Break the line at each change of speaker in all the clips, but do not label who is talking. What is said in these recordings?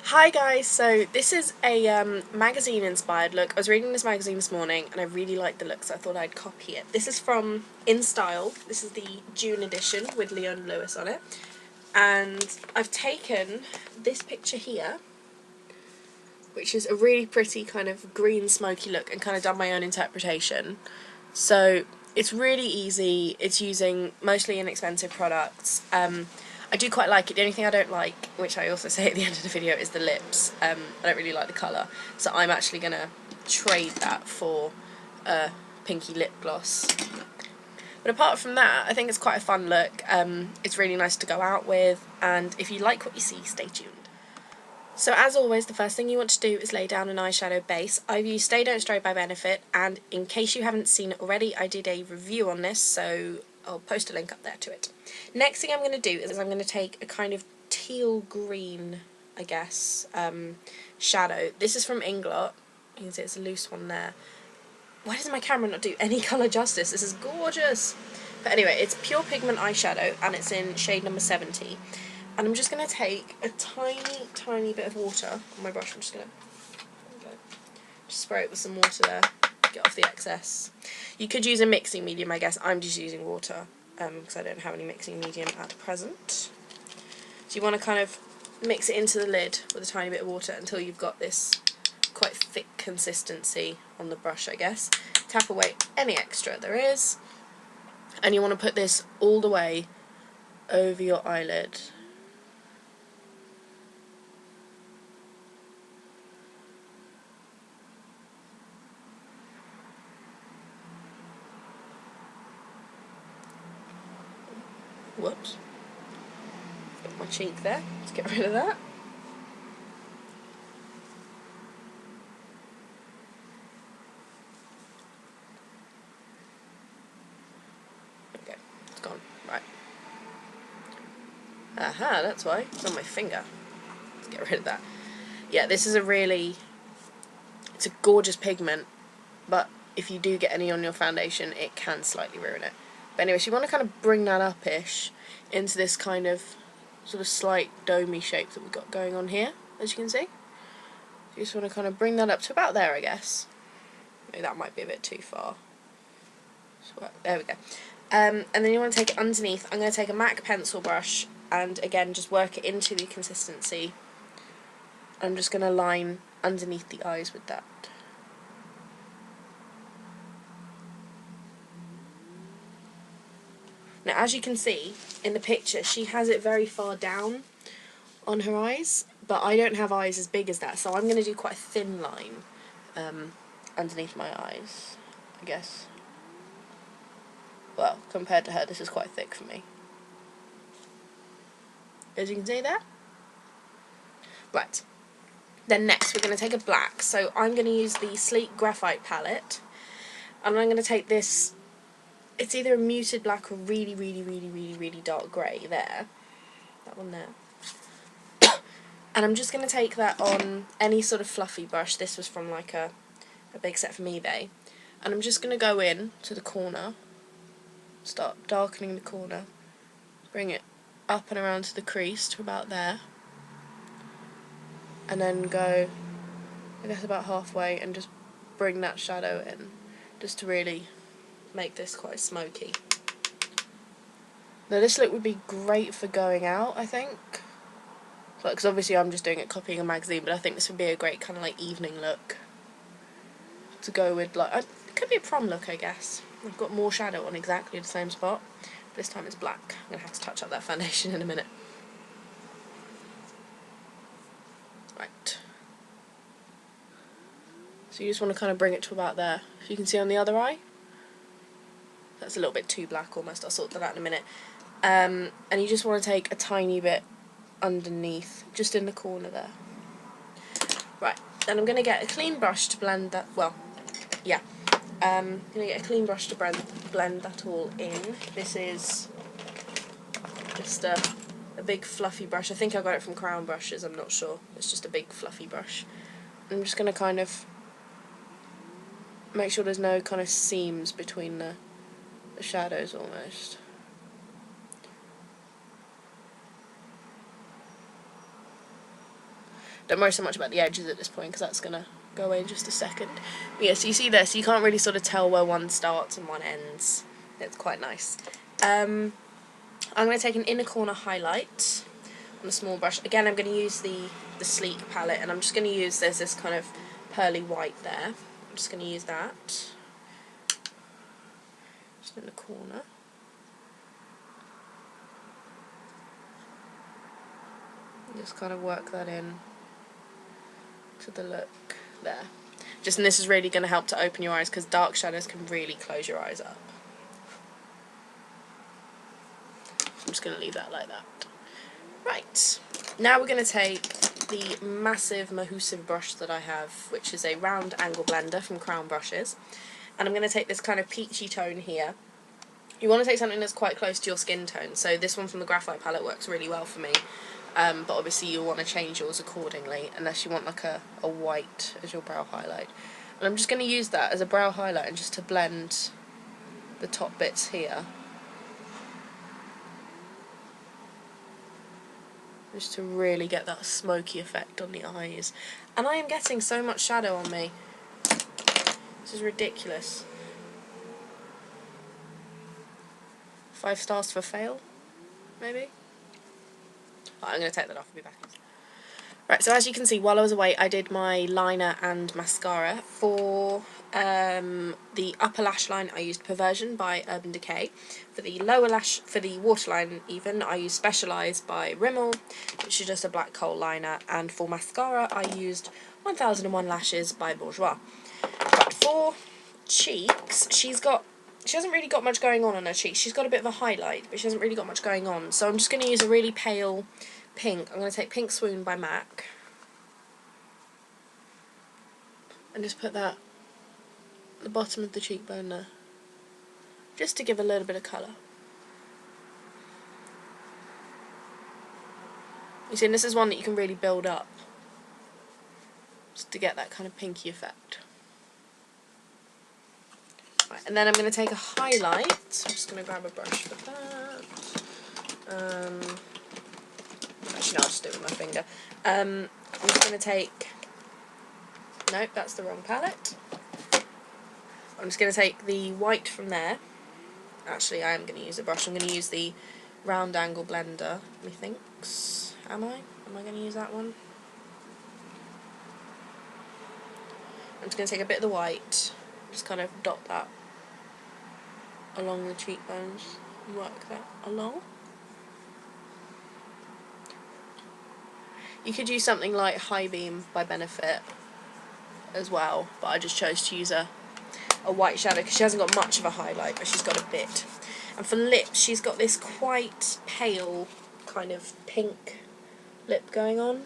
Hi guys, so this is a magazine inspired look. I was reading this magazine this morning and I really liked the look, so I thought I'd copy it. This is from InStyle. This is the June edition with Leon Lewis on it. And I've taken this picture here, which is a really pretty kind of green smoky look, and kind of done my own interpretation. So it's really easy. It's using mostly inexpensive products. I do quite like it. The only thing I don't like, which I also say at the end of the video, is the lips. I don't really like the colour, so I'm actually going to trade that for a pinky lip gloss. But apart from that, I think it's quite a fun look. It's really nice to go out with, and if you like what you see, stay tuned. So as always, the first thing you want to do is lay down an eyeshadow base. I've used Stay Don't Stray by Benefit, and in case you haven't seen it already, I did a review on this, so I'll post a link up there to it. Next thing I'm going to do is I'm going to take a kind of teal green, I guess, shadow. This is from Inglot. You can see it's a loose one there. Why does my camera not do any colour justice? This is gorgeous! But anyway, it's Pure Pigment eyeshadow, and it's in shade number 70. And I'm just going to take a tiny bit of water on my brush. I'm just going to just spray it with some water there, get off the excess. You could use a mixing medium, I guess. I'm just using water because I don't have any mixing medium at present. So you want to kind of mix it into the lid with a tiny bit of water until you've got this quite thick consistency on the brush, I guess. Tap away any extra there is. And you want to put this all the way over your eyelid. Whoops. Got my cheek there. Let's get rid of that. Okay, it's gone. Right. Aha, that's why. It's on my finger. Let's get rid of that. Yeah, this is it's a gorgeous pigment, but if you do get any on your foundation, it can slightly ruin it. But anyway, so you want to kind of bring that up-ish into this kind of sort of slight domey shape that we've got going on here, as you can see. You just want to kind of bring that up to about there, I guess. Maybe that might be a bit too far. So, there we go. And then you want to take it underneath. I'm going to take a MAC pencil brush and again just work it into the consistency. I'm just going to line underneath the eyes with that. Now, as you can see in the picture, she has it very far down on her eyes, but I don't have eyes as big as that, so I'm going to do quite a thin line underneath my eyes, I guess. Well, compared to her, this is quite thick for me. As you can see there. Right. Then next, we're going to take a black. So I'm going to use the Sleek Graphite palette, and I'm going to take this. It's either a muted black or really dark grey there. That one there. And I'm just going to take that on any sort of fluffy brush. This was from like a big set from eBay. And I'm just going to go in to the corner, start darkening the corner, bring it up and around to the crease to about there. And then go, I guess, about halfway and just bring that shadow in, just to really make this quite smoky. Now this look would be great for going out, I think. Because obviously I'm just doing it copying a magazine, but I think this would be a great kind of like evening look to go with. Like, it could be a prom look, I guess. I've got more shadow on exactly the same spot. This time it's black. I'm going to have to touch up that foundation in a minute. Right. So you just want to kind of bring it to about there. So you can see on the other eye. That's a little bit too black almost. I'll sort that out in a minute. And you just want to take a tiny bit underneath, just in the corner there. Right. Then I'm going to get a clean brush to blend that. Well, yeah. I'm going to get a clean brush to blend that all in. This is just a big fluffy brush. I think I got it from Crown Brushes. I'm not sure. It's just a big fluffy brush. I'm just going to kind of make sure there's no kind of seams between the shadows almost. Don't worry so much about the edges at this point because that's going to go away in just a second. But yeah, so you see this, you can't really sort of tell where one starts and one ends. It's quite nice. I'm going to take an inner corner highlight on a small brush. Again, I'm going to use the sleek palette, and I'm just going to use this kind of pearly white there. I'm just going to use that. Just in the corner. Just kind of work that in to the look there. And this is really going to help to open your eyes because dark shadows can really close your eyes up. I'm just going to leave that like that. Right, now we're going to take the massive Mahusive brush that I have, which is a round angle blender from Crown Brushes, and I'm going to take this kind of peachy tone here. You want to take something that's quite close to your skin tone, so this one from the Graphite palette works really well for me, but obviously you'll want to change yours accordingly, unless you want like a white as your brow highlight. And I'm just going to use that as a brow highlight and just to blend the top bits here. Just to really get that smoky effect on the eyes. And I am getting so much shadow on me. This is ridiculous. 5 stars for fail, maybe? Oh, I'm going to take that off and be back. Right, so as you can see, while I was away, I did my liner and mascara. For the upper lash line, I used Perversion by Urban Decay. For the lower lash, for the waterline even, I used Specialise by Rimmel, which is just a black coal liner. And for mascara, I used 1001 Lashes by Bourjois. But for cheeks, she hasn't really got much going on her cheeks. She's got a bit of a highlight, but she hasn't really got much going on. So I'm just going to use a really pale pink. I'm going to take Pink Swoon by MAC. And just put that at the bottom of the cheekbone there. Just to give a little bit of colour. You see, and this is one that you can really build up. Just to get that kind of pinky effect. Right, and then I'm going to take a highlight. I'm just going to grab a brush for that. Actually, no, I'll just do it with my finger. I'm just going to take... Nope, that's the wrong palette. I'm just going to take the white from there. Actually, I am going to use a brush. I'm going to use the round angle blender, methinks. Am I? Am I going to use that one? I'm just going to take a bit of the white, just kind of dot that along the cheekbones, and work that along. You could use something like High Beam by Benefit as well, but I just chose to use a white shadow because she hasn't got much of a highlight, but she's got a bit. And for lips, she's got this quite pale kind of pink lip going on,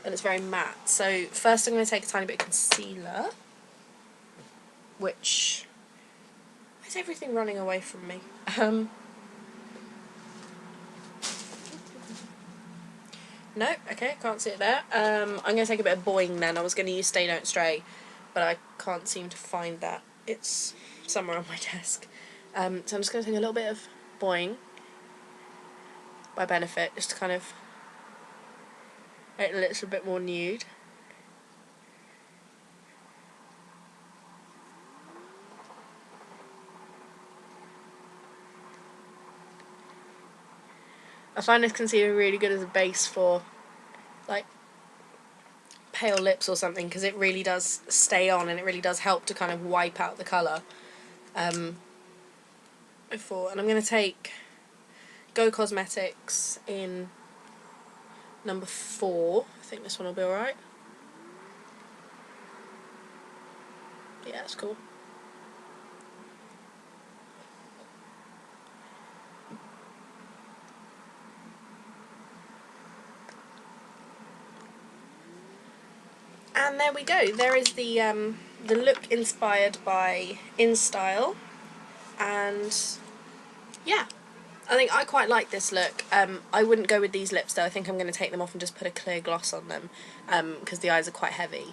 and it's very matte. So first I'm going to take a tiny bit of concealer, which... Why is everything running away from me? No, okay, can't see it there. I'm going to take a bit of Boing then. I was going to use Stay Don't Stray, but I can't seem to find that. It's somewhere on my desk. So I'm just going to take a little bit of Boing by Benefit, just to kind of make the lips a bit more nude. I find this concealer really good as a base for like pale lips or something, because it really does stay on and it really does help to kind of wipe out the colour. And I'm going to take Go Cosmetics in number 4. I think this one will be alright. Yeah, that's cool. And there we go. There is the look inspired by InStyle, and yeah, I think I quite like this look. I wouldn't go with these lips though. I think I'm going to take them off and just put a clear gloss on them because the eyes are quite heavy.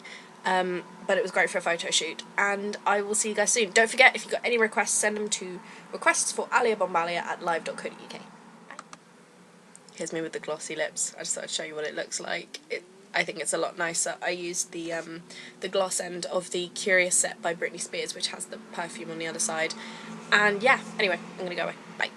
But it was great for a photo shoot, and I will see you guys soon. Don't forget, if you've got any requests, send them to requestsforaliabombalia@live.co.uk. Here's me with the glossy lips. I just thought I'd show you what it looks like. I think it's a lot nicer. I used the gloss end of the Curious set by Britney Spears, which has the perfume on the other side. And yeah, anyway, I'm gonna go away. Bye.